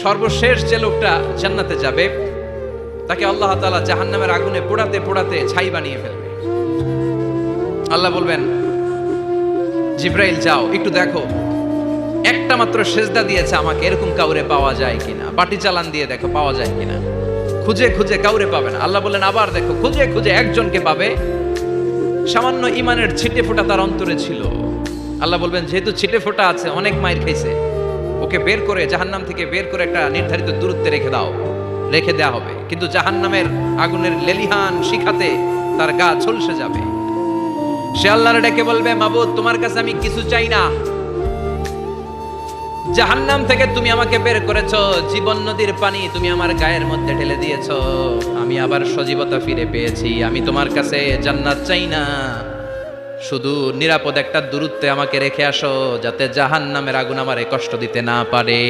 সর্বশেষ যে লোকটা জান্নাতে যাবে তাকে আল্লাহ তাআলা জাহান্নামের আগুনে পোড়াতে পোড়াতে ছাই বানিয়ে ফেলবে। আল্লাহ বলবেন, জিব্রাইল যাও একটু দেখো, একটা মাত্র সেজদা দিয়েছে আমাকে, এরকম কাউরে পাওয়া যায় কিনা, বাটি চালান দিয়ে দেখো পাওয়া যায় কিনা। খুঁজে খুঁজে কাউরে পাবে না। আল্লাহ বললেন আবার দেখো, খুঁজে খুঁজে একজনকে পাবে, সামান্য ইমানের ছিটে ফোঁটা তার অন্তরে ছিল। আল্লাহ বলবেন যেহেতু ছিটে ফোঁটা আছে, অনেক মাইর খাইছে, ওকে বের করে জাহান্নাম থেকে বের করে একটা নির্ধারিত দূরত্বে রেখে দাও, রেখে দেওয়া হবে। কিন্তু জাহান্নামের আগুনের লেলিহান শিখাতে তার গা ঝলসে যাবে। সে আল্লাহর ডেকে বলবে, মাবুদ তোমার কাছে আমি কিছু চাই না, জাহান্নাম থেকে তুমি আমাকে বের করেছো, জীবন নদীর পানি তুমি আমার গায়ের মধ্যে ঢেলে দিয়েছো, আমি আবার সজীবতা ফিরে পেয়েছি। আমি তোমার কাছে জান্নাত চাই না, শুধু নিরাপদ একটা দূরত্বে আমাকে রেখে আসো, যাতে জাহান্নামের আগুন আমারে কষ্ট দিতে না পারে।